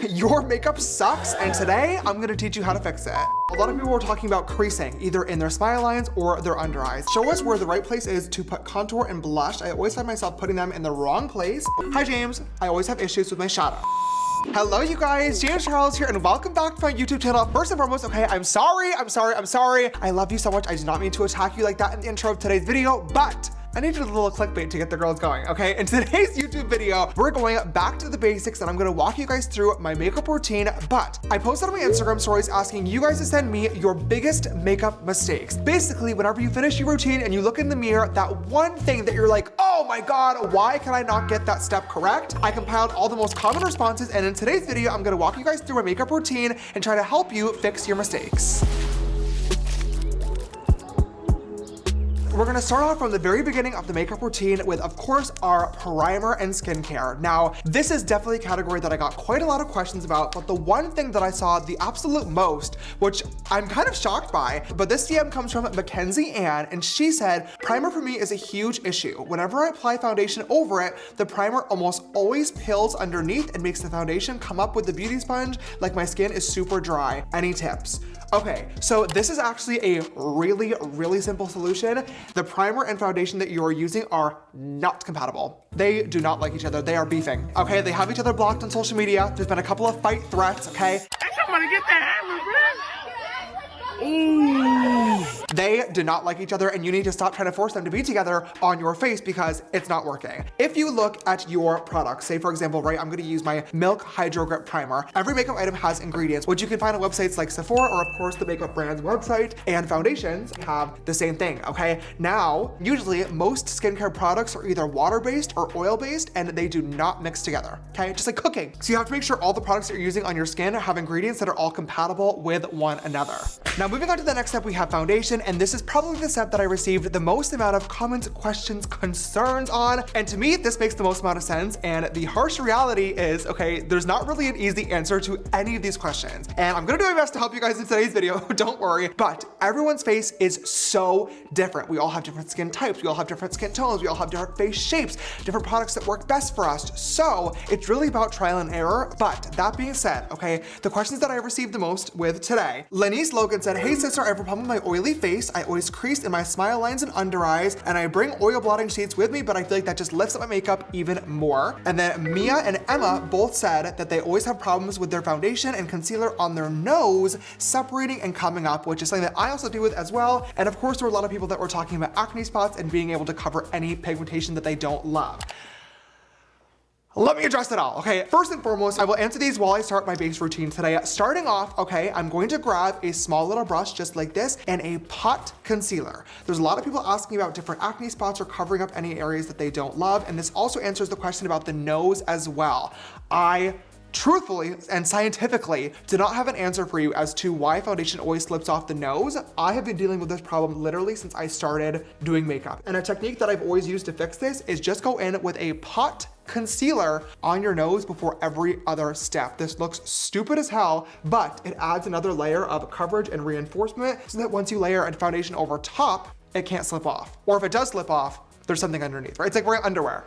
Your makeup sucks, and today I'm gonna teach you how to fix it. A lot of people are talking about creasing, either in their smile lines or their under eyes. Show us where the right place is to put contour and blush. I always find myself putting them in the wrong place. Hi James, I always have issues with my shadow. Hello you guys, James Charles here and welcome back to my YouTube channel. First and foremost, okay, I'm sorry. I love you so much. I did not mean to attack you like that in the intro of today's video, but I needed a little clickbait to get the girls going, okay? In today's YouTube video, we're going back to the basics and I'm gonna walk you guys through my makeup routine, but I posted on my Instagram stories asking you guys to send me your biggest makeup mistakes. Basically, whenever you finish your routine and you look in the mirror, that one thing that you're like, oh my God, why can I not get that step correct? I compiled all the most common responses, and in today's video, I'm gonna walk you guys through my makeup routine and try to help you fix your mistakes. We're gonna start off from the very beginning of the makeup routine with, of course, our primer and skincare. Now, this is definitely a category that I got quite a lot of questions about, but the one thing that I saw the absolute most, which I'm kind of shocked by, but this DM comes from Mackenzie Ann, and she said, primer for me is a huge issue. Whenever I apply foundation over it, the primer almost always peels underneath and makes the foundation come up with the beauty sponge like my skin is super dry. Any tips? Okay, so this is actually a really simple solution. The primer and foundation that you are using are not compatible. They do not like each other. They are beefing, okay? They have each other blocked on social media. There's been a couple of fight threats, okay? Somebody get that hammer, bro. They do not like each other, and you need to stop trying to force them to be together on your face because it's not working. If you look at your products, say for example, right, I'm gonna use my Milk Hydro Grip Primer. Every makeup item has ingredients, which you can find on websites like Sephora or of course the makeup brand's website, and foundations have the same thing, okay? Now, usually most skincare products are either water-based or oil-based, and they do not mix together, okay? Just like cooking. So you have to make sure all the products that you're using on your skin have ingredients that are all compatible with one another. Now, moving on to the next step, we have foundation, and this is probably the step that I received the most amount of comments, questions, concerns on, and to me, this makes the most amount of sense, and the harsh reality is, okay, there's not really an easy answer to any of these questions, and I'm gonna do my best to help you guys in today's video, don't worry, but everyone's face is so different. We all have different skin types, we all have different skin tones, we all have different face shapes, different products that work best for us, so it's really about trial and error. But that being said, okay, the questions that I received the most with today, Lenise Logan said, hey sister, I have a problem with my oily face. I always crease in my smile lines and under eyes, and I bring oil blotting sheets with me, but I feel like that just lifts up my makeup even more. And then Mia and Emma both said that they always have problems with their foundation and concealer on their nose separating and coming up, which is something that I also deal with as well. And of course, there were a lot of people that were talking about acne spots and being able to cover any pigmentation that they don't love. Let me address it all, okay? First and foremost, I will answer these while I start my base routine today. Starting off, okay, I'm going to grab a small little brush just like this and a pot concealer. There's a lot of people asking about different acne spots or covering up any areas that they don't love, and this also answers the question about the nose as well. I truthfully and scientifically do not have an answer for you as to why foundation always slips off the nose. I have been dealing with this problem literally since I started doing makeup. And a technique that I've always used to fix this is just go in with a pot concealer on your nose before every other step. This looks stupid as hell, but it adds another layer of coverage and reinforcement so that once you layer a foundation over top, it can't slip off. Or if it does slip off, there's something underneath, right? It's like wearing underwear.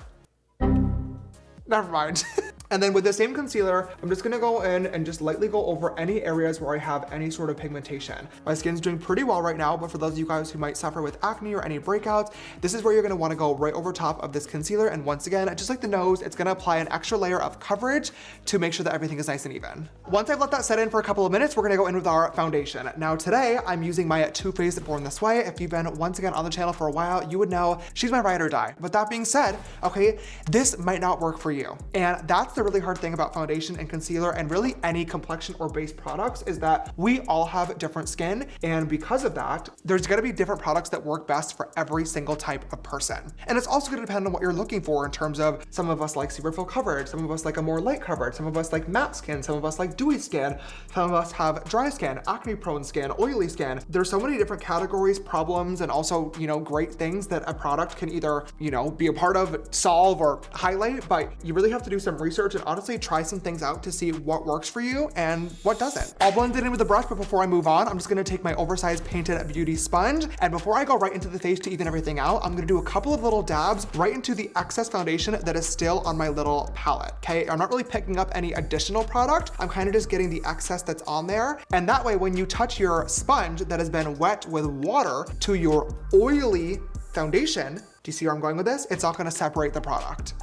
Never mind. And then with the same concealer, I'm just gonna go in and just lightly go over any areas where I have any sort of pigmentation. My skin's doing pretty well right now, but for those of you guys who might suffer with acne or any breakouts, this is where you're gonna wanna go right over top of this concealer. And once again, just like the nose, it's gonna apply an extra layer of coverage to make sure that everything is nice and even. Once I've let that set in for a couple of minutes, we're gonna go in with our foundation. Now today, I'm using my Too Faced Born This Way. If you've been once again on the channel for a while, you would know she's my ride or die. But that being said, okay, this might not work for you. And that's the really hard thing about foundation and concealer and really any complexion or base products is that we all have different skin, and because of that, there's gonna be different products that work best for every single type of person. And it's also gonna depend on what you're looking for in terms of some of us like super full coverage, some of us like a more light coverage, some of us like matte skin, some of us like dewy skin, some of us have dry skin, acne prone skin, oily skin. There's so many different categories, problems, and also, you know, great things that a product can either, you know, be a part of, solve, or highlight, but you really have to do some research research and honestly try some things out to see what works for you and what doesn't. I'll blend it in with a brush, but before I move on, I'm just gonna take my oversized Painted Beauty sponge, and before I go right into the face to even everything out, I'm gonna do a couple of little dabs right into the excess foundation that is still on my little palette, okay? I'm not really picking up any additional product. I'm kind of just getting the excess that's on there. And that way, when you touch your sponge that has been wet with water to your oily foundation, do you see where I'm going with this? It's not gonna separate the product.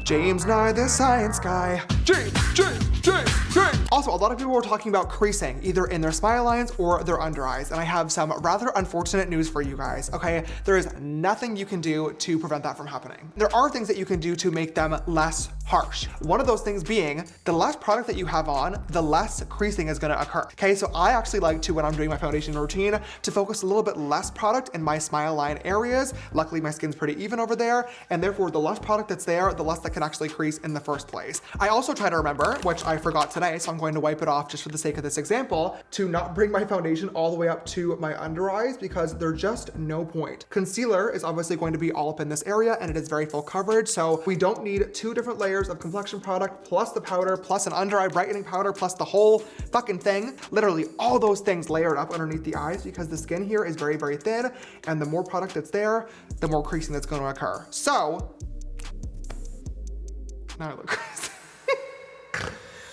James Nye, the science guy. James. Also, a lot of people were talking about creasing, either in their smile lines or their under eyes, and I have some rather unfortunate news for you guys, okay? There is nothing you can do to prevent that from happening. There are things that you can do to make them less harsh. One of those things being, the less product that you have on, the less creasing is gonna occur. Okay, so I actually like to, when I'm doing my foundation routine, to focus a little bit less product in my smile line areas. Luckily, my skin's pretty even over there, and therefore the less product that's there, the less that can actually crease in the first place. I also try to remember, which I forgot today, so I'm going to wipe it off just for the sake of this example, to not bring my foundation all the way up to my under eyes because there's just no point. Concealer is obviously going to be all up in this area and it is very full coverage, so we don't need 2 different layers of complexion product plus the powder plus an under eye brightening powder plus the whole fucking thing. Literally all those things layered up underneath the eyes because the skin here is very, very thin, and the more product that's there, the more creasing that's going to occur. So now I look crazy.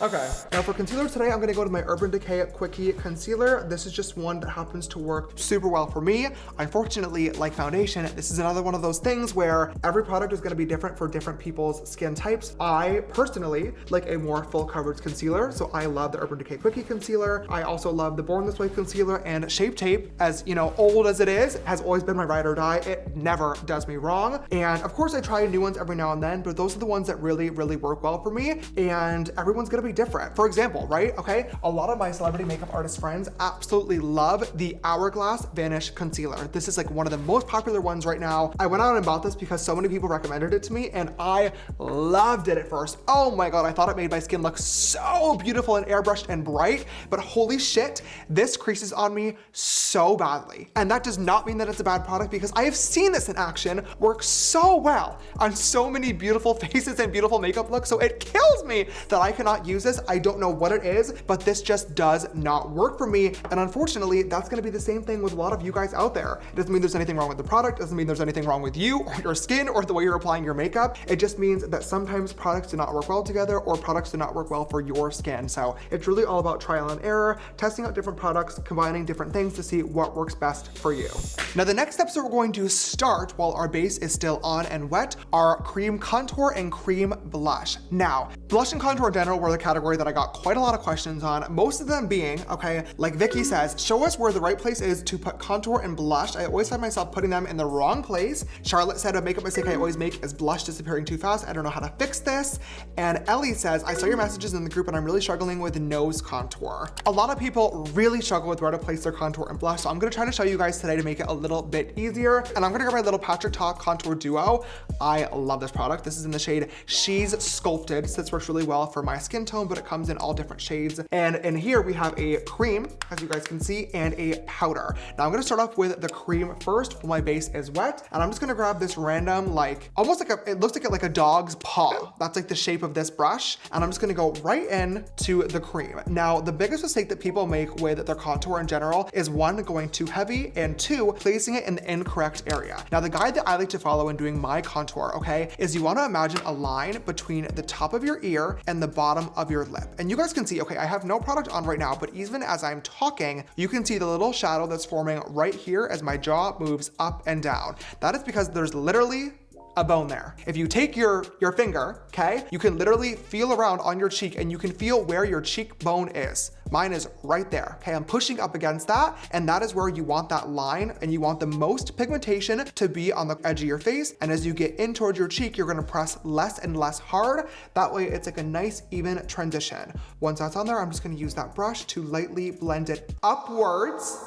Okay, now for concealer today, I'm gonna go to my Urban Decay Quickie Concealer. This is just one that happens to work super well for me. Unfortunately, like foundation, this is another one of those things where every product is gonna be different for different people's skin types. I personally like a more full coverage concealer, so I love the Urban Decay Quickie Concealer. I also love the Born This Way Concealer, and Shape Tape, as you know, old as it is, has always been my ride or die. It never does me wrong. And of course I try new ones every now and then, but those are the ones that really, really work well for me, and everyone's gonna be different. For example, right? Okay, a lot of my celebrity makeup artist friends absolutely love the Hourglass Vanish Concealer. This is like one of the most popular ones right now. I went out and bought this because so many people recommended it to me and I loved it at first. Oh my God, I thought it made my skin look so beautiful and airbrushed and bright, but holy shit, this creases on me so badly. And that does not mean that it's a bad product because I have seen this in action work so well on so many beautiful faces and beautiful makeup looks, so it kills me that I cannot use this. I don't know what it is, but this just does not work for me. And unfortunately, that's gonna be the same thing with a lot of you guys out there. It doesn't mean there's anything wrong with the product, doesn't mean there's anything wrong with you or your skin or the way you're applying your makeup. It just means that sometimes products do not work well together or products do not work well for your skin. So it's really all about trial and error, testing out different products, combining different things to see what works best for you. Now, the next steps that we're going to start while our base is still on and wet are cream contour and cream blush. Now, blush and contour in general were the category that I got quite a lot of questions on, most of them being, okay, like Vicky says, show us where the right place is to put contour and blush. I always find myself putting them in the wrong place. Charlotte said a makeup mistake I always make is blush disappearing too fast. I don't know how to fix this. And Ellie says, I saw your messages in the group and I'm really struggling with nose contour. A lot of people really struggle with where to place their contour and blush, so I'm gonna try to show you guys today to make it a little bit easier. And I'm gonna grab my little Patrick Ta Contour Duo. I love this product. This is in the shade She's Sculpted. So this works really well for my skin tone, but it comes in all different shades. And in here we have a cream, as you guys can see, and a powder. Now I'm gonna start off with the cream first while my base is wet. And I'm just gonna grab this random, like, almost like it looks like a dog's paw. That's like the shape of this brush. And I'm just gonna go right in to the cream. Now, the biggest mistake that people make with their contour in general is one, going too heavy, and two, placing it in the incorrect area. Now, the guide that I like to follow in doing my contour, okay, is you wanna imagine a line between the top of your ear and the bottom of your lip. And you guys can see, okay, I have no product on right now, but even as I'm talking, you can see the little shadow that's forming right here as my jaw moves up and down. That is because there's literally a bone there. If you take your finger, okay, you can literally feel around on your cheek and you can feel where your cheekbone is. Mine is right there, okay? I'm pushing up against that, and that is where you want that line, and you want the most pigmentation to be on the edge of your face. And as you get in towards your cheek, you're gonna press less and less hard. That way it's like a nice even transition. Once that's on there, I'm just gonna use that brush to lightly blend it upwards.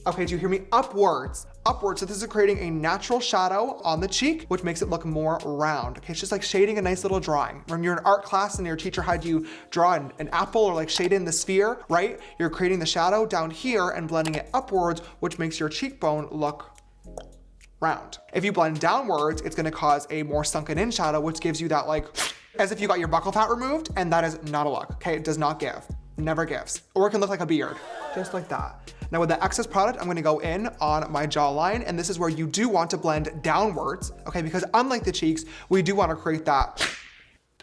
Okay, do you hear me? Upwards. So this is creating a natural shadow on the cheek, which makes it look more round. Okay, it's just like shading a nice little drawing. When you're in art class and your teacher had you draw an apple or like shade in the sphere, right? You're creating the shadow down here and blending it upwards, which makes your cheekbone look round. If you blend downwards, it's gonna cause a more sunken in shadow, which gives you that like as if you got your buccal fat removed, and that is not a look, okay? It does not give, never gives. Or it can look like a beard, just like that. Now with the excess product, I'm gonna go in on my jawline, and this is where you do want to blend downwards, okay? Because unlike the cheeks, we do wanna create that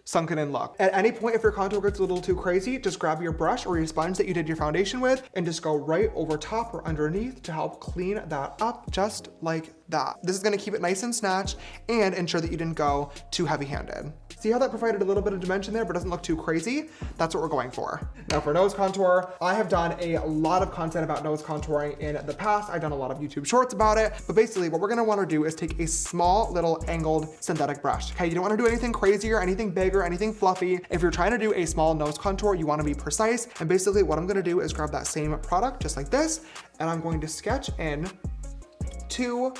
sunken in look. At any point, if your contour gets a little too crazy, just grab your brush or your sponge that you did your foundation with and just go right over top or underneath to help clean that up, just like that. This is gonna keep it nice and snatched and ensure that you didn't go too heavy-handed. See how that provided a little bit of dimension there, but doesn't look too crazy? That's what we're going for. Now for nose contour, I have done a lot of content about nose contouring in the past. I've done a lot of YouTube shorts about it, but basically what we're gonna wanna do is take a small little angled synthetic brush, okay? You don't wanna do anything crazy or anything big or anything fluffy. If you're trying to do a small nose contour, you wanna be precise. And basically what I'm gonna do is grab that same product, just like this, and I'm going to sketch in 2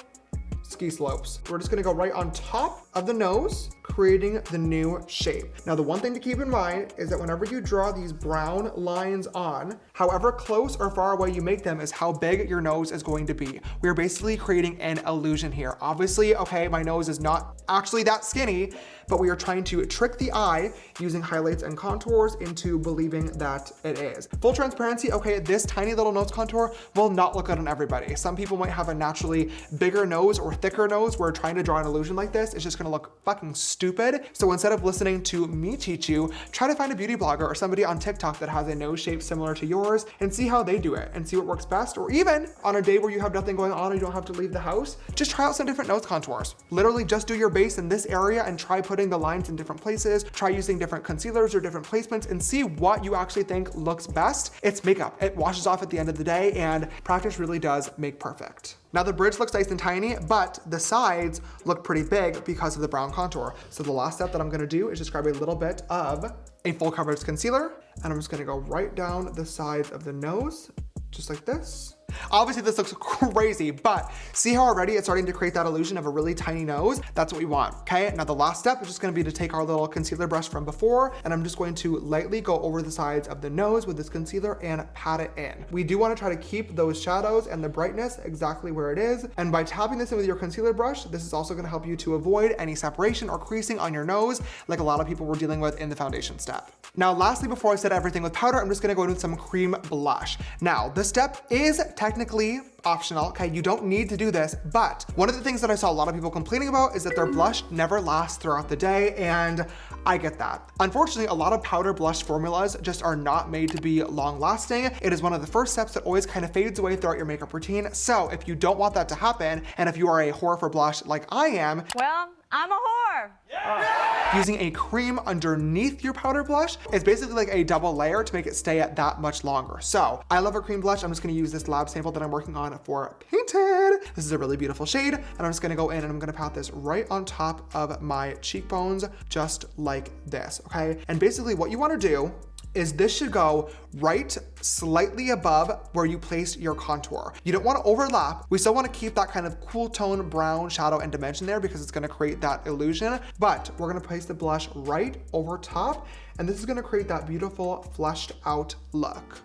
ski slopes. We're just gonna go right on top of the nose, creating the new shape. Now, the one thing to keep in mind is that whenever you draw these brown lines on, however close or far away you make them is how big your nose is going to be. We're basically creating an illusion here. Obviously, okay, my nose is not actually that skinny, but we are trying to trick the eye using highlights and contours into believing that it is. Full transparency, okay, this tiny little nose contour will not look good on everybody. Some people might have a naturally bigger nose or thicker nose where trying to draw an illusion like this is just gonna look fucking stupid. So instead of listening to me teach you, try to find a beauty blogger or somebody on TikTok that has a nose shape similar to yours and see how they do it and see what works best. Or even on a day where you have nothing going on and you don't have to leave the house, just try out some different nose contours. Literally just do your base in this area and try putting the lines in different places. Try using different concealers or different placements and see what you actually think looks best. It's makeup. It washes off at the end of the day, and practice really does make perfect. Now the bridge looks nice and tiny, but the sides look pretty big because of the brown contour. So the last step that I'm gonna do is just grab a little bit of a full coverage concealer, and I'm just gonna go right down the sides of the nose, just like this. Obviously this looks crazy, but see how already it's starting to create that illusion of a really tiny nose? That's what we want, okay? Now the last step is just gonna be to take our little concealer brush from before, and I'm just going to lightly go over the sides of the nose with this concealer and pat it in. We do wanna try to keep those shadows and the brightness exactly where it is, and by tapping this in with your concealer brush, this is also gonna help you to avoid any separation or creasing on your nose, like a lot of people were dealing with in the foundation step. Now lastly, before I set everything with powder, I'm just gonna go in with some cream blush. Now, this step is technically optional, okay? You don't need to do this, but one of the things that I saw a lot of people complaining about is that their blush never lasts throughout the day, and I get that. Unfortunately, a lot of powder blush formulas just are not made to be long lasting. It is one of the first steps that always kind of fades away throughout your makeup routine. So if you don't want that to happen, and if you are a whore for blush like I am, well, I'm a whore. Yeah. Using a cream underneath your powder blush is basically like a double layer to make it stay at that much longer. So I love a cream blush. I'm just gonna use this lab sample that I'm working on for Painted. This is a really beautiful shade, and I'm just gonna go in and I'm gonna pat this right on top of my cheekbones, just like this, okay? And basically what you wanna do is this should go right slightly above where you placed your contour. You don't want to overlap. We still want to keep that kind of cool tone brown shadow and dimension there because it's going to create that illusion, but we're going to place the blush right over top, and this is going to create that beautiful fleshed out look.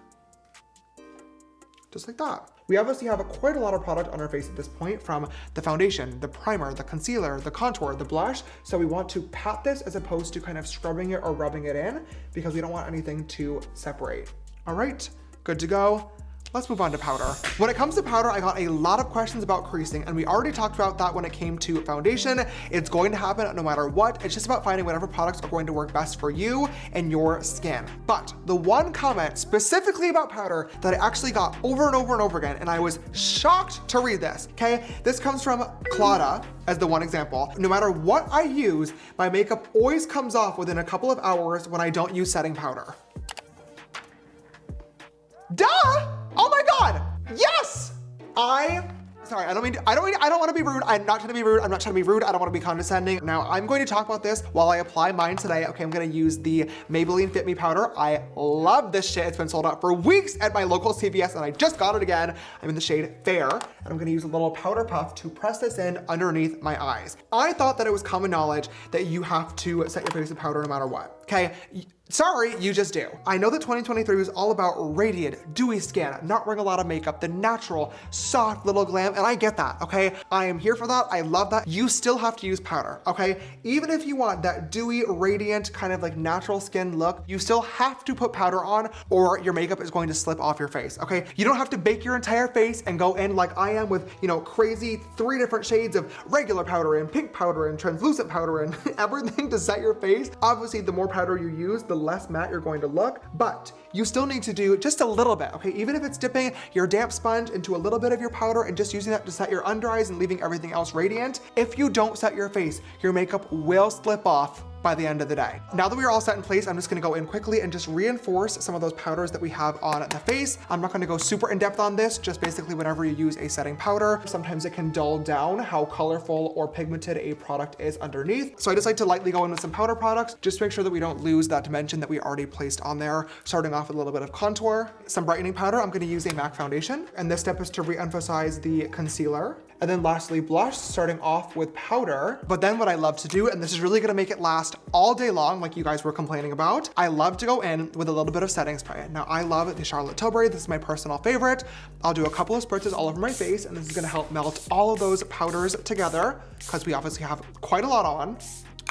Just like that. We obviously have quite a lot of product on our face at this point, from the foundation, the primer, the concealer, the contour, the blush. So we want to pat this as opposed to kind of scrubbing it or rubbing it in because we don't want anything to separate. All right, good to go. Let's move on to powder. When it comes to powder, I got a lot of questions about creasing, and we already talked about that when it came to foundation. It's going to happen no matter what. It's just about finding whatever products are going to work best for you and your skin. But the one comment specifically about powder that I actually got over and over and over again, and I was shocked to read this, okay? This comes from Claudia as the one example. No matter what I use, my makeup always comes off within a couple of hours when I don't use setting powder. Duh! Oh my God! Yes! Sorry, I don't want to be rude. I'm not trying to be rude. I'm not trying to be rude. I don't want to be condescending. Now, I'm going to talk about this while I apply mine today. Okay, I'm going to use the Maybelline Fit Me powder. I love this shit. It's been sold out for weeks at my local CVS, and I just got it again. I'm in the shade Fair, and I'm going to use a little powder puff to press this in underneath my eyes. I thought that it was common knowledge that you have to set your face with powder no matter what. okay? Sorry, you just do. I know that 2023 was all about radiant, dewy skin, not wearing a lot of makeup, the natural, soft little glam, and I get that, okay? I am here for that, I love that. You still have to use powder, okay? Even if you want that dewy, radiant, kind of like natural skin look, you still have to put powder on or your makeup is going to slip off your face, okay? You don't have to bake your entire face and go in like I am with, you know, crazy 3 different shades of regular powder and pink powder and translucent powder and everything to set your face. Obviously, the more powder you use, the less matte you're going to look, but you still need to do just a little bit, okay? Even if it's dipping your damp sponge into a little bit of your powder and just using that to set your under eyes and leaving everything else radiant, if you don't set your face, your makeup will slip off by the end of the day. Now that we are all set in place, I'm just gonna go in quickly and just reinforce some of those powders that we have on the face. I'm not gonna go super in depth on this, just basically whenever you use a setting powder, sometimes it can dull down how colorful or pigmented a product is underneath. So I just like to lightly go in with some powder products, just to make sure that we don't lose that dimension that we already placed on there. Starting off with a little bit of contour, some brightening powder. I'm gonna use a MAC foundation. And this step is to re-emphasize the concealer. And then lastly, blush, starting off with powder. But then what I love to do, and this is really gonna make it last all day long, like you guys were complaining about, I love to go in with a little bit of setting spray. Now I love the Charlotte Tilbury, this is my personal favorite. I'll do a couple of spritzes all over my face, and this is gonna help melt all of those powders together, because we obviously have quite a lot on.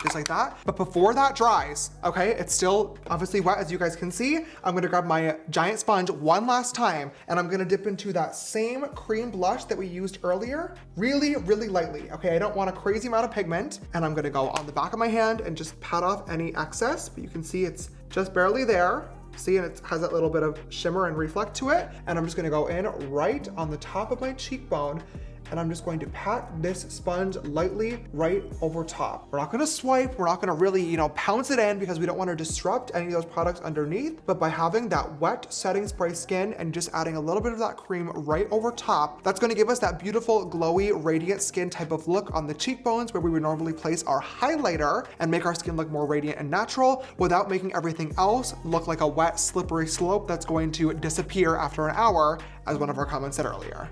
Just like that. But before that dries, okay, it's still obviously wet as you guys can see. I'm gonna grab my giant sponge one last time and I'm gonna dip into that same cream blush that we used earlier, really, really lightly, okay? I don't want a crazy amount of pigment, and I'm gonna go on the back of my hand and just pat off any excess, but you can see it's just barely there. See, and it has that little bit of shimmer and reflect to it. And I'm just gonna go in right on the top of my cheekbone, and I'm just going to pat this sponge lightly right over top. We're not gonna swipe, we're not gonna really, you know, pounce it in because we don't wanna disrupt any of those products underneath, but by having that wet setting spray skin and just adding a little bit of that cream right over top, that's gonna give us that beautiful, glowy, radiant skin type of look on the cheekbones where we would normally place our highlighter and make our skin look more radiant and natural without making everything else look like a wet, slippery slope that's going to disappear after an hour, as one of our comments said earlier.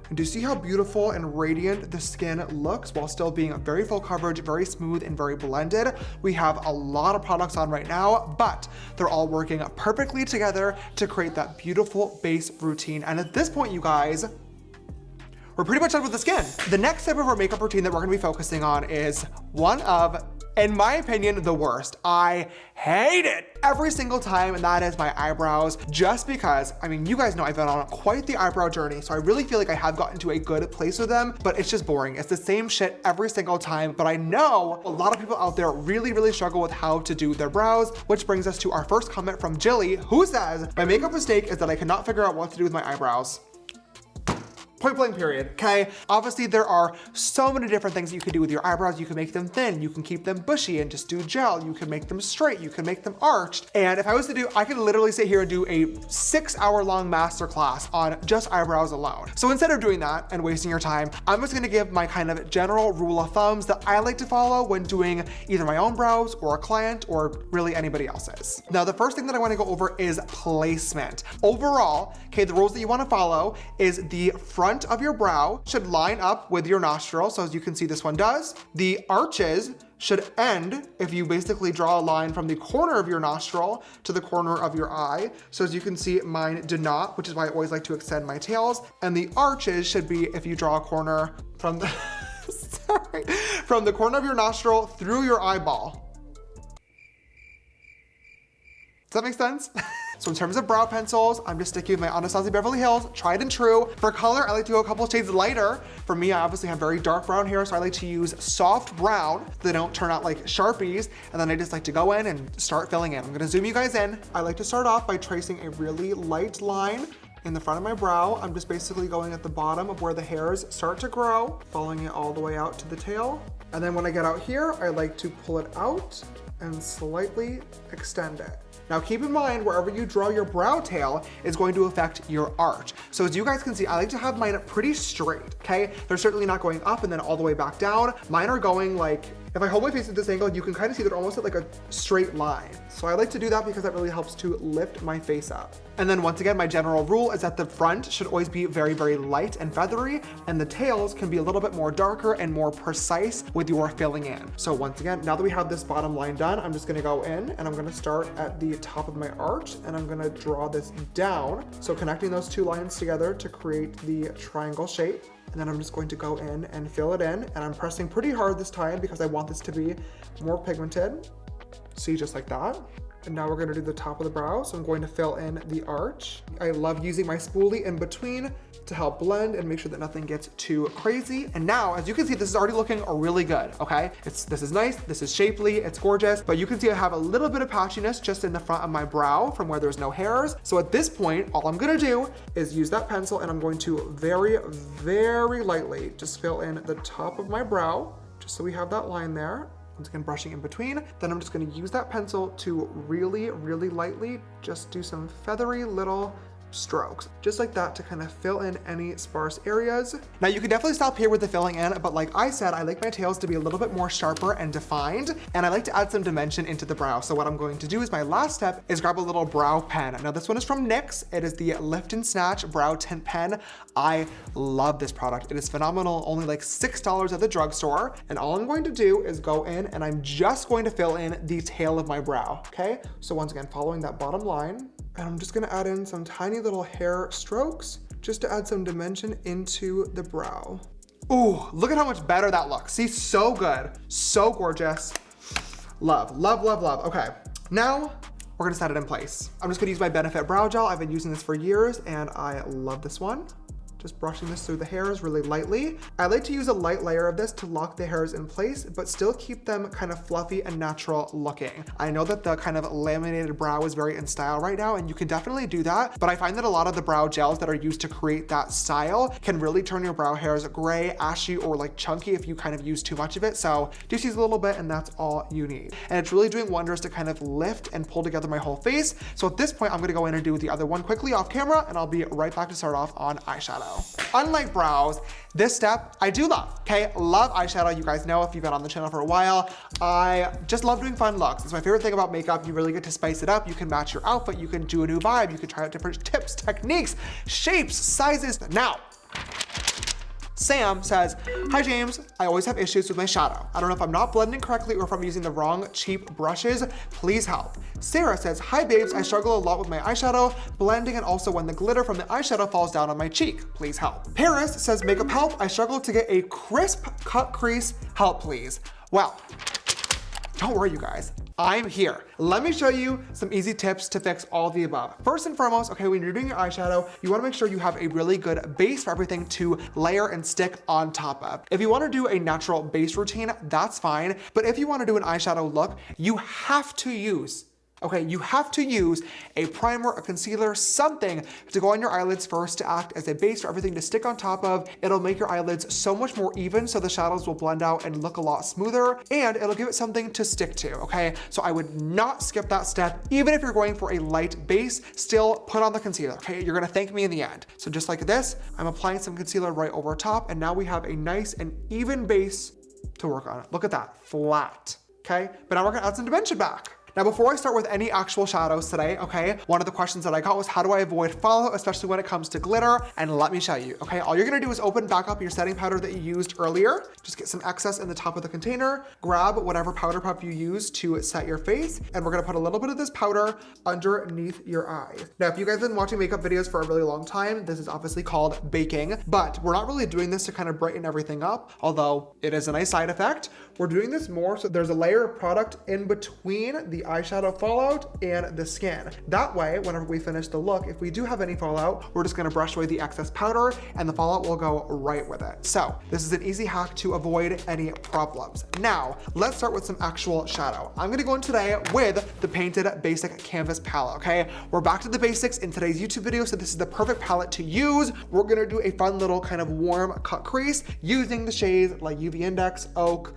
And do you see how beautiful and radiant the skin looks while still being very full coverage, very smooth, and very blended? We have a lot of products on right now, but they're all working perfectly together to create that beautiful base routine. And at this point, you guys, we're pretty much done with the skin. The next step of our makeup routine that we're gonna be focusing on is one of, in my opinion, the worst. I hate it every single time, and that is my eyebrows, just because, I mean, you guys know I've been on quite the eyebrow journey, so I really feel like I have gotten to a good place with them, but it's just boring. It's the same shit every single time, but I know a lot of people out there really, really struggle with how to do their brows, which brings us to our first comment from Jilly, who says, my makeup mistake is that I cannot figure out what to do with my eyebrows. Point blank period, okay? Obviously there are so many different things you can do with your eyebrows. You can make them thin, you can keep them bushy and just do gel, you can make them straight, you can make them arched. And if I was to do, I could literally sit here and do a 6-hour-long masterclass on just eyebrows alone. So instead of doing that and wasting your time, I'm just gonna give my kind of general rule of thumbs that I like to follow when doing either my own brows or a client or really anybody else's. Now, the first thing that I wanna go over is placement. Overall, okay, the rules that you wanna follow is the front of your brow should line up with your nostril. So as you can see, this one does. The arches should end if you basically draw a line from the corner of your nostril to the corner of your eye. So as you can see, mine did not, which is why I always like to extend my tails. And the arches should be if you draw a corner from the, sorry, from the corner of your nostril through your eyeball. Does that make sense? So in terms of brow pencils, I'm just sticking with my Anastasia Beverly Hills, tried and true. For color, I like to go a couple of shades lighter. For me, I obviously have very dark brown hair, so I like to use soft brown so they don't turn out like Sharpies. And then I just like to go in and start filling in. I'm gonna zoom you guys in. I like to start off by tracing a really light line in the front of my brow. I'm just basically going at the bottom of where the hairs start to grow, following it all the way out to the tail. And then when I get out here, I like to pull it out and slightly extend it. Now keep in mind, wherever you draw your brow tail is going to affect your arch. So as you guys can see, I like to have mine pretty straight, okay? They're certainly not going up and then all the way back down. Mine are going like if I hold my face at this angle, you can kind of see they're almost at like a straight line. So I like to do that because that really helps to lift my face up. And then once again, my general rule is that the front should always be very, very light and feathery, and the tails can be a little bit more darker and more precise with your filling in. So once again, now that we have this bottom line done, I'm just gonna go in and I'm gonna start at the top of my arch and I'm gonna draw this down. So connecting those two lines together to create the triangle shape. And then I'm just going to go in and fill it in, and I'm pressing pretty hard this time because I want this to be more pigmented. See, just like that. And now we're gonna do the top of the brow. So I'm going to fill in the arch. I love using my spoolie in between to help blend and make sure that nothing gets too crazy. And now, as you can see, this is already looking really good, okay? This is nice, this is shapely, it's gorgeous, but you can see I have a little bit of patchiness just in the front of my brow from where there's no hairs. So at this point, all I'm gonna do is use that pencil and I'm going to very, very lightly just fill in the top of my brow, just so we have that line there. Once again, brushing in between. Then I'm just gonna use that pencil to really, really lightly just do some feathery little strokes, just like that, to kind of fill in any sparse areas. Now you can definitely stop here with the filling in, but like I said, I like my tails to be a little bit more sharper and defined, and I like to add some dimension into the brow. So what I'm going to do is my last step is grab a little brow pen. Now this one is from NYX. It is the Lift and Snatch Brow Tint Pen. I love this product. It is phenomenal, only like $6 at the drugstore. And all I'm going to do is go in and I'm just going to fill in the tail of my brow, okay? So once again, following that bottom line, and I'm just gonna add in some tiny little hair strokes just to add some dimension into the brow. Ooh, look at how much better that looks. See, so good, so gorgeous. Love, love, love, love. Okay, now we're gonna set it in place. I'm just gonna use my Benefit Brow Gel. I've been using this for years and I love this one. Just brushing this through the hairs really lightly. I like to use a light layer of this to lock the hairs in place, but still keep them kind of fluffy and natural looking. I know that the kind of laminated brow is very in style right now, and you can definitely do that, but I find that a lot of the brow gels that are used to create that style can really turn your brow hairs gray, ashy, or like chunky if you kind of use too much of it. So just use a little bit and that's all you need. And it's really doing wonders to kind of lift and pull together my whole face. So at this point, I'm gonna go in and do the other one quickly off camera, and I'll be right back to start off on eyeshadow. Unlike brows, this step I do love, okay? Love eyeshadow. You guys know if you've been on the channel for a while, I just love doing fun looks. It's my favorite thing about makeup. You really get to spice it up. You can match your outfit. You can do a new vibe. You can try out different tips, techniques, shapes, sizes. Now, Sam says, hi James, I always have issues with my shadow. I don't know if I'm not blending correctly or if I'm using the wrong cheap brushes. Please help. Sarah says, hi babes, I struggle a lot with my eyeshadow, blending, and also when the glitter from the eyeshadow falls down on my cheek. Please help. Paris says, makeup help, I struggle to get a crisp cut crease. Help please. Well, don't worry you guys, I'm here. Let me show you some easy tips to fix all the above. First and foremost, okay, when you're doing your eyeshadow, you wanna make sure you have a really good base for everything to layer and stick on top of. If you wanna do a natural base routine, that's fine. But if you wanna do an eyeshadow look, you have to use a primer, a concealer, something to go on your eyelids first to act as a base for everything to stick on top of. It'll make your eyelids so much more even, so the shadows will blend out and look a lot smoother, and it'll give it something to stick to, okay? So I would not skip that step. Even if you're going for a light base, still put on the concealer, okay? You're gonna thank me in the end. So just like this, I'm applying some concealer right over top, and now we have a nice and even base to work on. Look at that, flat, okay? But now we're gonna add some dimension back. Now, before I start with any actual shadows today, okay, one of the questions that I got was how do I avoid fallout, especially when it comes to glitter? And let me show you, okay? All you're gonna do is open back up your setting powder that you used earlier. Just get some excess in the top of the container, grab whatever powder puff you use to set your face, and we're gonna put a little bit of this powder underneath your eyes. Now, if you guys have been watching makeup videos for a really long time, this is obviously called baking, but we're not really doing this to kind of brighten everything up, although it is a nice side effect. We're doing this more so there's a layer of product in between the eyeshadow fallout and the skin. That way, whenever we finish the look, if we do have any fallout, we're just gonna brush away the excess powder and the fallout will go right with it. So this is an easy hack to avoid any problems. Now, let's start with some actual shadow. I'm gonna go in today with the Painted Basic Canvas palette, okay? We're back to the basics in today's YouTube video, so this is the perfect palette to use. We're gonna do a fun little kind of warm cut crease using the shades like UV Index, Oak,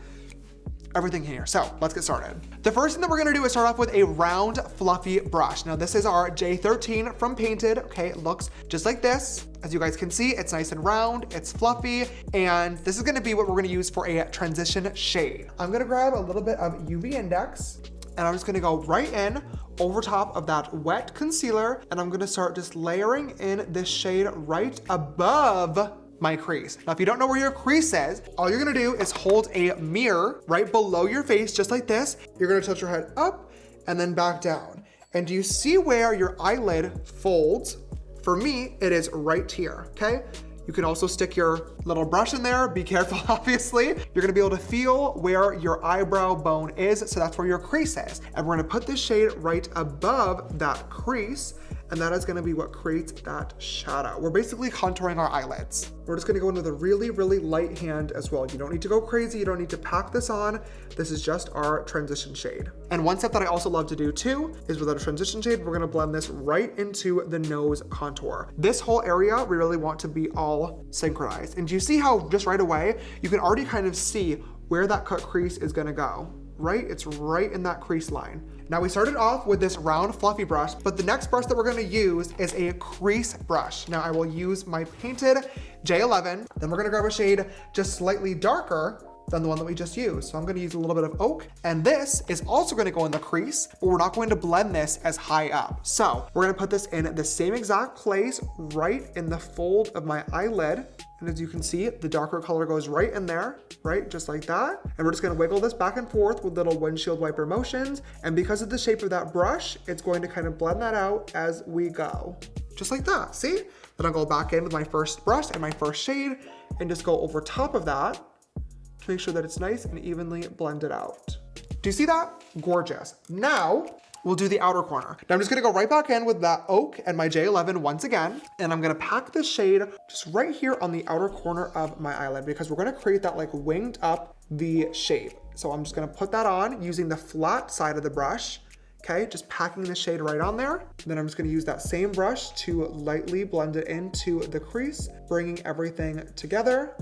everything here. So let's get started. The first thing that we're gonna do is start off with a round, fluffy brush. Now this is our J13 from Painted. Okay, it looks just like this. As you guys can see, it's nice and round, it's fluffy, and this is gonna be what we're gonna use for a transition shade. I'm gonna grab a little bit of UV Index, and I'm just gonna go right in over top of that wet concealer, and I'm gonna start just layering in this shade right above my crease. Now, if you don't know where your crease is, all you're gonna do is hold a mirror right below your face, just like this. You're gonna tilt your head up and then back down. And do you see where your eyelid folds? For me, it is right here, okay? You can also stick your little brush in there. Be careful, obviously. You're gonna be able to feel where your eyebrow bone is, so that's where your crease is. And we're gonna put this shade right above that crease, and that is gonna be what creates that shadow. We're basically contouring our eyelids. We're just gonna go into the really, really light hand as well. You don't need to go crazy, you don't need to pack this on. This is just our transition shade. And one step that I also love to do too is with our transition shade, we're gonna blend this right into the nose contour. This whole area, we really want to be all synchronized. And do you see how just right away, you can already kind of see where that cut crease is gonna go, right? It's right in that crease line. Now we started off with this round fluffy brush, but the next brush that we're gonna use is a crease brush. Now I will use my Painted J11, then we're gonna grab a shade just slightly darker than the one that we just used. So I'm gonna use a little bit of Oak, and this is also gonna go in the crease, but we're not going to blend this as high up. So we're gonna put this in the same exact place, right in the fold of my eyelid. And as you can see, the darker color goes right in there, right? Just like that. And we're just gonna wiggle this back and forth with little windshield wiper motions. And because of the shape of that brush, it's going to kind of blend that out as we go. Just like that, see? Then I'll go back in with my first brush and my first shade and just go over top of that to make sure that it's nice and evenly blended out. Do you see that? Gorgeous. Now, we'll do the outer corner. Now I'm just gonna go right back in with that Oak and my J11 once again, and I'm gonna pack this shade just right here on the outer corner of my eyelid because we're gonna create that like winged up V shape. So I'm just gonna put that on using the flat side of the brush, okay? Just packing the shade right on there. And then I'm just gonna use that same brush to lightly blend it into the crease, bringing everything together.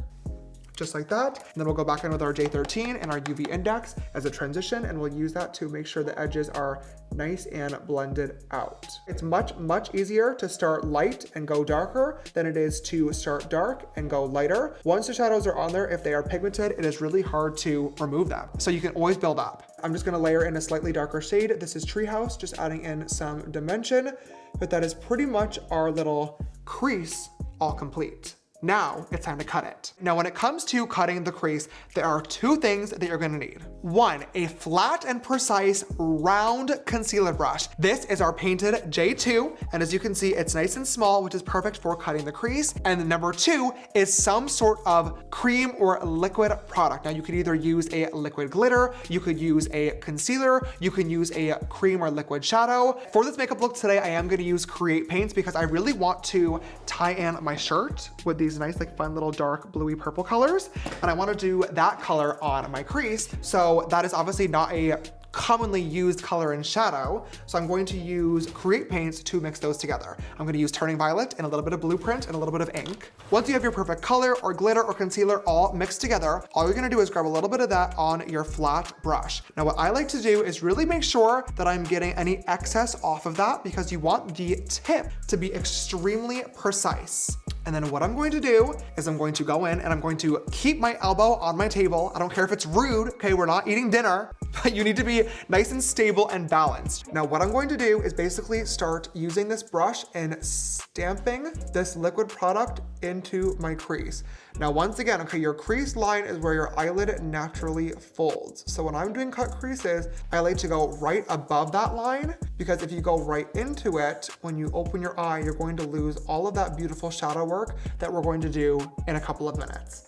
Just like that. And then we'll go back in with our J13 and our UV Index as a transition, and we'll use that to make sure the edges are nice and blended out. It's much, much easier to start light and go darker than it is to start dark and go lighter. Once the shadows are on there, if they are pigmented, it is really hard to remove them. So you can always build up. I'm just gonna layer in a slightly darker shade. This is Treehouse, just adding in some dimension, but that is pretty much our little crease all complete. Now it's time to cut it. Now, when it comes to cutting the crease, there are two things that you're gonna need. One, a flat and precise round concealer brush. This is our Painted J2, and as you can see, it's nice and small, which is perfect for cutting the crease. And number two is some sort of cream or liquid product. Now, you could either use a liquid glitter, you could use a concealer, you can use a cream or liquid shadow. For this makeup look today, I am gonna use Create paints because I really want to tie in my shirt with these nice like fun little dark bluey purple colors, and I want to do that color on my crease. So that is obviously not a commonly used color in shadow, so I'm going to use Create paints to mix those together. I'm going to use Turning Violet and a little bit of Blueprint and a little bit of ink. Once you have your perfect color or glitter or concealer all mixed together, all you're going to do is grab a little bit of that on your flat brush. Now what I like to do is really make sure that I'm getting any excess off of that because you want the tip to be extremely precise. And then what I'm going to do is I'm going to go in and I'm going to keep my elbow on my table. I don't care if it's rude, okay, we're not eating dinner, but you need to be nice and stable and balanced. Now what I'm going to do is basically start using this brush and stamping this liquid product into my crease. Now once again, okay, your crease line is where your eyelid naturally folds. So when I'm doing cut creases, I like to go right above that line because if you go right into it, when you open your eye, you're going to lose all of that beautiful shadow work that we're going to do in a couple of minutes.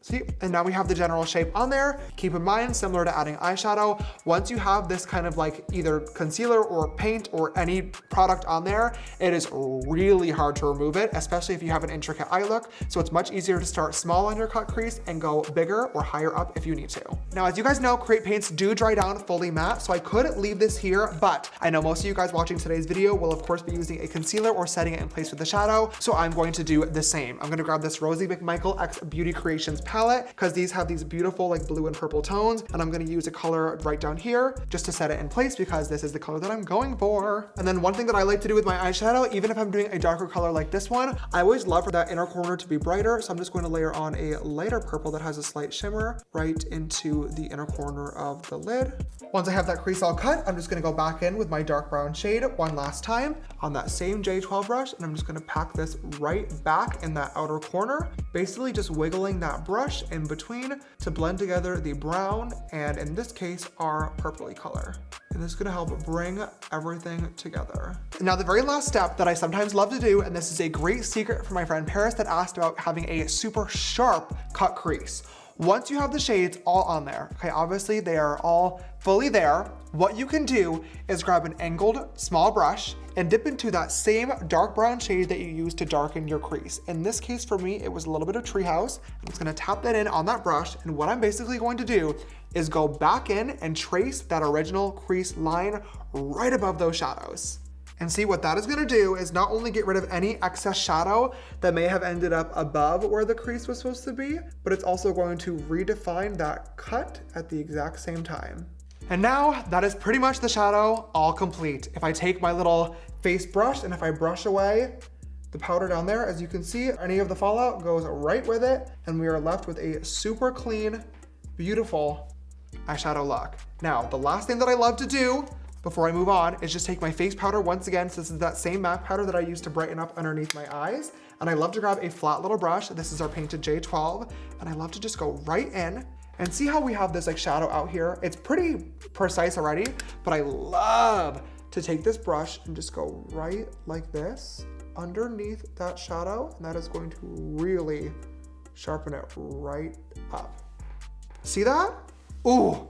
See, and now we have the general shape on there. Keep in mind, similar to adding eyeshadow, once you have this kind of like either concealer or paint or any product on there, it is really hard to remove it, especially if you have an intricate eye look. So it's much easier to start small on your cut crease and go bigger or higher up if you need to. Now, as you guys know, Create paints do dry down fully matte, so I could leave this here, but I know most of you guys watching today's video will of course be using a concealer or setting it in place with the shadow, so I'm going to do the same. I'm gonna grab this Rosie McMichael X Beauty Creations palette because these have these beautiful like blue and purple tones. And I'm gonna use a color right down here just to set it in place because this is the color that I'm going for. And then one thing that I like to do with my eyeshadow, even if I'm doing a darker color like this one, I always love for that inner corner to be brighter. So I'm just going to layer on a lighter purple that has a slight shimmer right into the inner corner of the lid. Once I have that crease all cut, I'm just gonna go back in with my dark brown shade one last time on that same J12 brush, and I'm just gonna pack this right back in that outer corner, basically just wiggling that brush in between to blend together the brown and, in this case, our purpley color. And this is gonna help bring everything together. Now, the very last step that I sometimes love to do, and this is a great secret from my friend Paris that asked about having a super sharp cut crease. Once you have the shades all on there, okay, obviously they are all fully there, what you can do is grab an angled small brush and dip into that same dark brown shade that you use to darken your crease. In this case for me, it was a little bit of Treehouse. I'm just gonna tap that in on that brush, and what I'm basically going to do is go back in and trace that original crease line right above those shadows. And see, what that is gonna do is not only get rid of any excess shadow that may have ended up above where the crease was supposed to be, but it's also going to redefine that cut at the exact same time. And now that is pretty much the shadow all complete. If I take my little face brush and if I brush away the powder down there, as you can see, any of the fallout goes right with it, and we are left with a super clean, beautiful eyeshadow look. Now, the last thing that I love to do before I move on is just take my face powder once again. So this is that same MAC powder that I used to brighten up underneath my eyes. And I love to grab a flat little brush. This is our painted J12. And I love to just go right in and see how we have this like shadow out here. It's pretty precise already, but I love to take this brush and just go right like this underneath that shadow. And that is going to really sharpen it right up. See that? Ooh,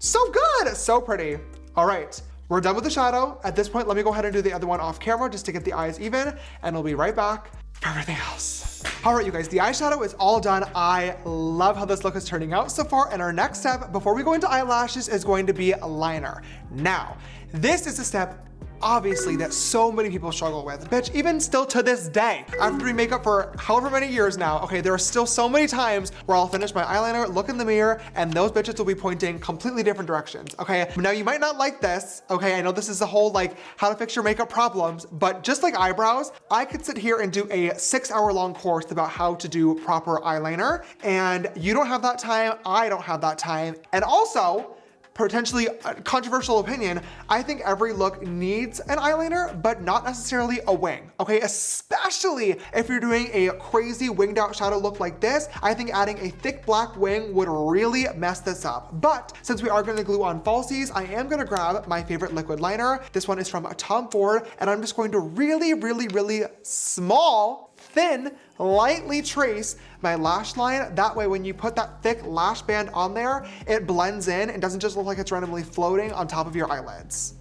so good, so pretty. All right, we're done with the shadow. At this point, let me go ahead and do the other one off camera just to get the eyes even, and we'll be right back for everything else. All right, you guys, the eyeshadow is all done. I love how this look is turning out so far, and our next step before we go into eyelashes is going to be liner. Now, this is a step obviously that so many people struggle with. Bitch, even still to this day, after doing makeup for however many years now, okay, there are still so many times where I'll finish my eyeliner, look in the mirror, and those bitches will be pointing completely different directions, okay? Now, you might not like this, okay? I know this is a whole, like, how to fix your makeup problems, but just like eyebrows, I could sit here and do a 6-hour-long course about how to do proper eyeliner, and you don't have that time, I don't have that time, and also, potentially a controversial opinion, I think every look needs an eyeliner, but not necessarily a wing, okay? Especially if you're doing a crazy winged out shadow look like this, I think adding a thick black wing would really mess this up. But since we are gonna glue on falsies, I am gonna grab my favorite liquid liner. This one is from Tom Ford, and I'm just going to really small, thin, lightly trace my lash line. That way, when you put that thick lash band on there, it blends in and doesn't just look like it's randomly floating on top of your eyelids.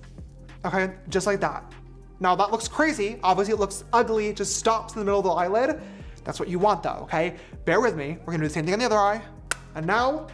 Okay, just like that. Now that looks crazy. Obviously it looks ugly, it just stops in the middle of the eyelid. That's what you want though, okay? Bear with me. We're gonna do the same thing on the other eye. And now,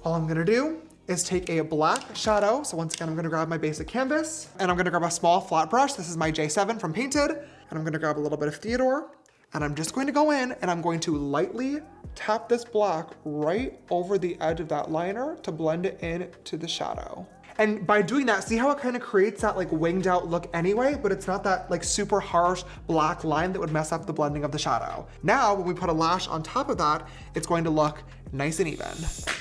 all I'm gonna do is take a black shadow. So once again, I'm gonna grab my basic canvas and I'm gonna grab a small flat brush. This is my J7 from Painted. And I'm gonna grab a little bit of Theodore. And I'm just going to go in and I'm going to lightly tap this black right over the edge of that liner to blend it in to the shadow. And by doing that, see how it kind of creates that like winged out look anyway, but it's not that like super harsh black line that would mess up the blending of the shadow. Now, when we put a lash on top of that, it's going to look nice and even.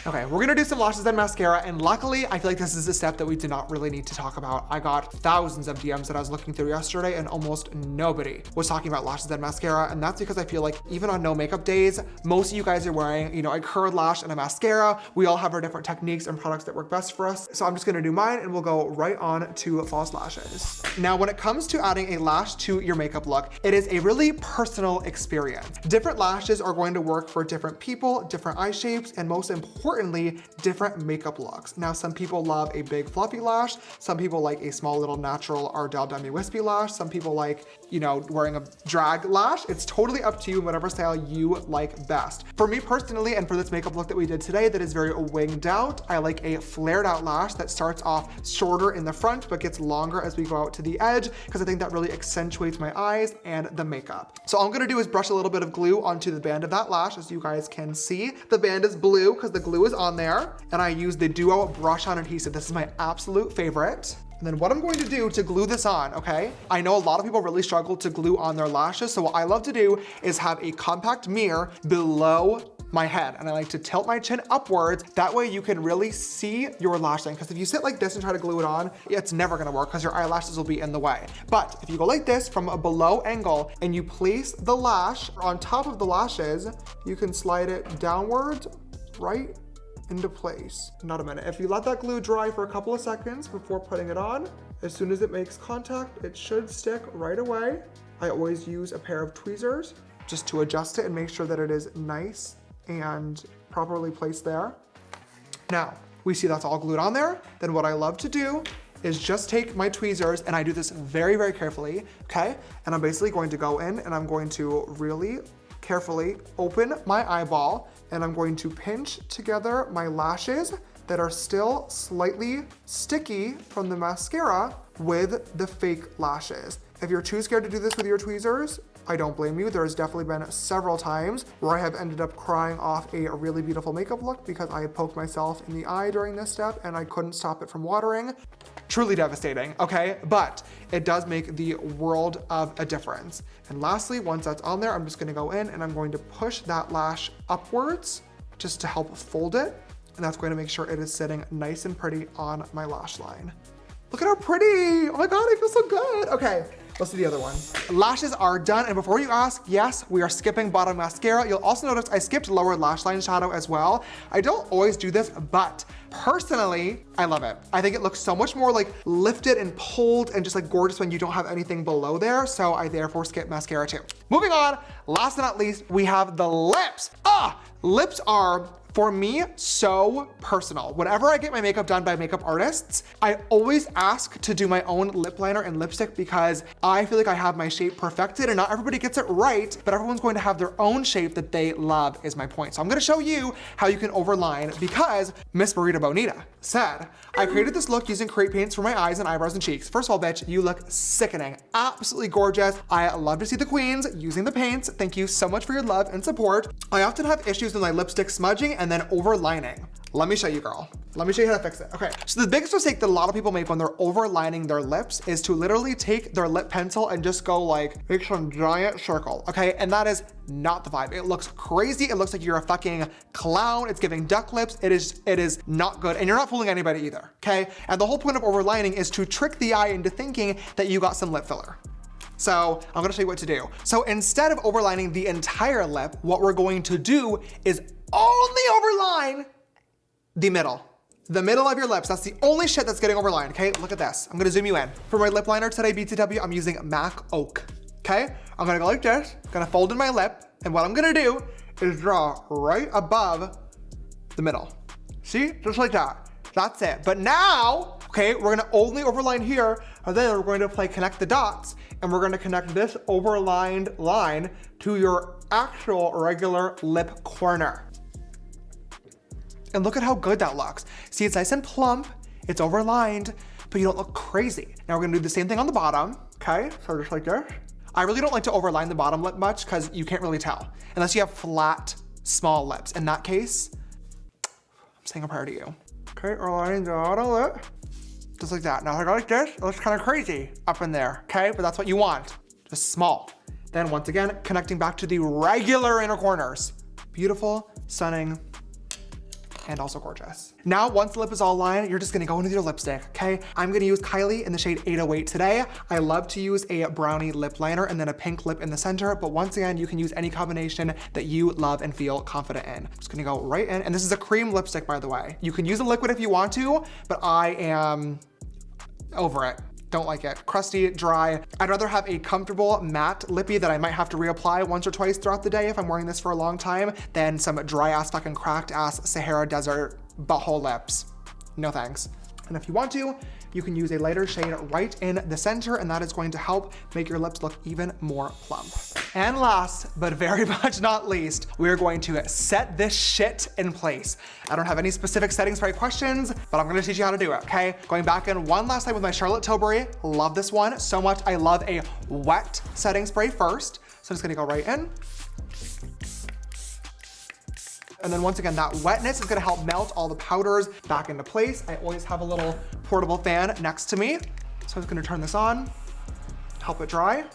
Okay, we're gonna do some lashes and mascara, and luckily, I feel like this is a step that we do not really need to talk about. I got thousands of DMs that I was looking through yesterday, and almost nobody was talking about lashes and mascara, and that's because I feel like even on no makeup days, most of you guys are wearing, you know, a curled lash and a mascara. We all have our different techniques and products that work best for us. So I'm just gonna do mine, and we'll go right on to false lashes. Now, when it comes to adding a lash to your makeup look, it is a really personal experience. Different lashes are going to work for different people, different eye shapes, and most importantly, different makeup looks. Now, some people love a big fluffy lash. Some people like a small little natural Ardell Demi Wispy lash. Some people like, you know, wearing a drag lash. It's totally up to you, whatever style you like best. For me personally, and for this makeup look that we did today that is very winged out, I like a flared out lash that starts off shorter in the front but gets longer as we go out to the edge, because I think that really accentuates my eyes and the makeup. So all I'm gonna do is brush a little bit of glue onto the band of that lash. As you guys can see, the band is blue because the glue is on there, and I use the Duo brush on adhesive. This is my absolute favorite. And then what I'm going to do to glue this on, okay? I know a lot of people really struggle to glue on their lashes, so what I love to do is have a compact mirror below my head, and I like to tilt my chin upwards. That way you can really see your lash line, because if you sit like this and try to glue it on, it's never gonna work because your eyelashes will be in the way. But if you go like this from a below angle and you place the lash on top of the lashes, you can slide it downwards right into place. Not a minute. If you let that glue dry for a couple of seconds before putting it on, as soon as it makes contact, it should stick right away. I always use a pair of tweezers just to adjust it and make sure that it is nice and properly placed there. Now, we see that's all glued on there. Then what I love to do is just take my tweezers, and I do this very, very carefully, okay? And I'm basically going to go in and I'm going to really carefully open my eyeball, and I'm going to pinch together my lashes that are still slightly sticky from the mascara with the fake lashes. If you're too scared to do this with your tweezers, I don't blame you. There's definitely been several times where I have ended up crying off a really beautiful makeup look because I had poked myself in the eye during this step and I couldn't stop it from watering. Truly devastating, okay? But it does make the world of a difference. And lastly, once that's on there, I'm just gonna go in and I'm going to push that lash upwards just to help fold it. And that's going to make sure it is sitting nice and pretty on my lash line. Look at how pretty. Oh my God, I feel so good. Okay. Let's do the other one. Lashes are done, and before you ask, yes, we are skipping bottom mascara. You'll also notice I skipped lower lash line shadow as well. I don't always do this, but personally, I love it. I think it looks so much more like lifted and pulled and just like gorgeous when you don't have anything below there, so I therefore skip mascara too. Moving on, last but not least, we have the lips. Lips are, for me, so personal. Whenever I get my makeup done by makeup artists, I always ask to do my own lip liner and lipstick because I feel like I have my shape perfected, and not everybody gets it right, but everyone's going to have their own shape that they love, is my point. So I'm gonna show you how you can overline, because Miss Burrito Bonita said, I created this look using Create Paints for my eyes and eyebrows and cheeks. First of all, bitch, you look sickening. Absolutely gorgeous. I love to see the queens using the paints. Thank you so much for your love and support. I often have issues with my lipstick smudging and then overlining. Let me show you, girl. Let me show you how to fix it. Okay, so the biggest mistake that a lot of people make when they're overlining their lips is to literally take their lip pencil and just go like, make some giant circle, okay? And that is not the vibe. It looks crazy. It looks like you're a fucking clown. It's giving duck lips. It is not good. And you're not fooling anybody either, okay? And the whole point of overlining is to trick the eye into thinking that you got some lip filler. So I'm gonna show you what to do. So instead of overlining the entire lip, what we're going to do is only overline the middle. The middle of your lips. That's the only shit that's getting overlined, okay? Look at this. I'm gonna zoom you in. For my lip liner today, BTW, I'm using MAC Oak, okay? I'm gonna go like this, gonna fold in my lip, and what I'm gonna do is draw right above the middle. See, just like that. That's it. But now, okay, we're gonna only overline here, and then we're going to play connect the dots, and we're gonna connect this overlined line to your actual regular lip corner. And look at how good that looks. See, it's nice and plump, it's overlined, but you don't look crazy. Now we're gonna do the same thing on the bottom, okay? So just like this. I really don't like to overline the bottom lip much because you can't really tell, unless you have flat, small lips. In that case, I'm saying a prayer to you. Okay, overlining the bottom lip, just like that. Now if I go like this, it looks kind of crazy up in there, okay? But that's what you want, just small. Then once again, connecting back to the regular inner corners. Beautiful, stunning, and also gorgeous. Now, once the lip is all lined, you're just gonna go into your lipstick, okay? I'm gonna use Kylie in the shade 808 today. I love to use a brownie lip liner and then a pink lip in the center, but once again, you can use any combination that you love and feel confident in. I'm just gonna go right in, and this is a cream lipstick, by the way. You can use a liquid if you want to, but I am over it. don't like it. Crusty, dry. I'd rather have a comfortable matte lippy that I might have to reapply once or twice throughout the day if I'm wearing this for a long time than some dry ass fucking cracked ass Sahara Desert butthole lips. No thanks. And if you want to, you can use a lighter shade right in the center, and that is going to help make your lips look even more plump. And last, but very much not least, we're going to set this shit in place. I don't have any specific setting spray questions, but I'm gonna teach you how to do it, okay? Going back in one last time with my Charlotte Tilbury. Love this one so much. I love a wet setting spray first. So I'm just gonna go right in. And then once again, that wetness is gonna help melt all the powders back into place. I always have a little portable fan next to me. So I'm just gonna turn this on, help it dry.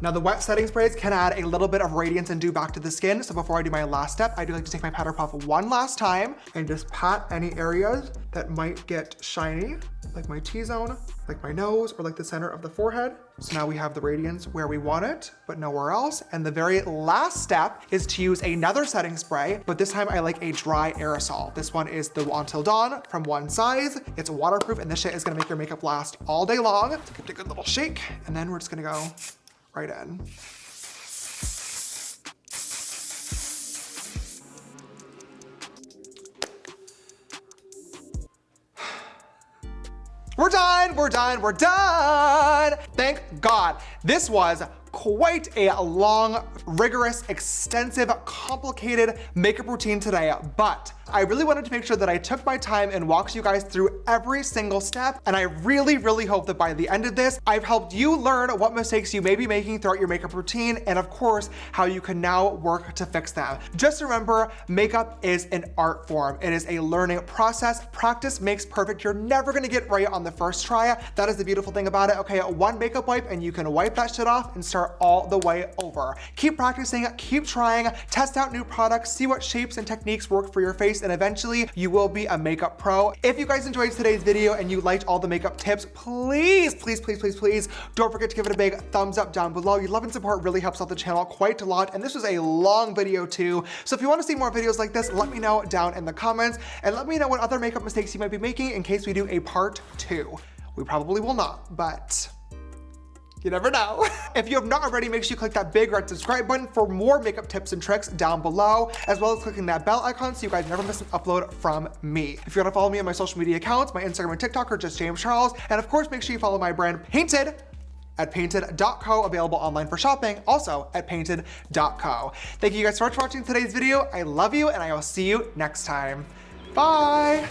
Now the wet setting sprays can add a little bit of radiance and dew back to the skin. So before I do my last step, I do like to take my powder puff one last time and just pat any areas that might get shiny, like my T-zone, like my nose, or like the center of the forehead. So now we have the radiance where we want it, but nowhere else. And the very last step is to use another setting spray, but this time I like a dry aerosol. This one is the Until Dawn from One Size. It's waterproof, and this shit is gonna make your makeup last all day long. So give it a good little shake, and then we're just gonna go right in. We're done, we're done, we're done. Thank God. This was quite a long, rigorous, extensive, complicated makeup routine today, but I really wanted to make sure that I took my time and walked you guys through every single step, and I really, really hope that by the end of this, I've helped you learn what mistakes you may be making throughout your makeup routine, and of course, how you can now work to fix them. Just remember, makeup is an art form. It is a learning process. Practice makes perfect. You're never gonna get right on the first try. That is the beautiful thing about it. Okay, one makeup wipe and you can wipe that shit off and start all the way over. Keep practicing, keep trying, test out new products, see what shapes and techniques work for your face, and eventually you will be a makeup pro. If you guys enjoyed today's video and you liked all the makeup tips, please, please, please, please, please don't forget to give it a big thumbs up down below. Your love and support really helps out the channel quite a lot, and this was a long video too. So if you want to see more videos like this, let me know down in the comments, and let me know what other makeup mistakes you might be making in case we do a part 2. We probably will not, but you never know. If you have not already, make sure you click that big red subscribe button for more makeup tips and tricks down below, as well as clicking that bell icon so you guys never miss an upload from me. If you want to follow me on my social media accounts, my Instagram and TikTok are just James Charles, and of course, make sure you follow my brand Painted at painted.co, available online for shopping, also at painted.co. Thank you guys so much for watching today's video. I love you, and I will see you next time. Bye.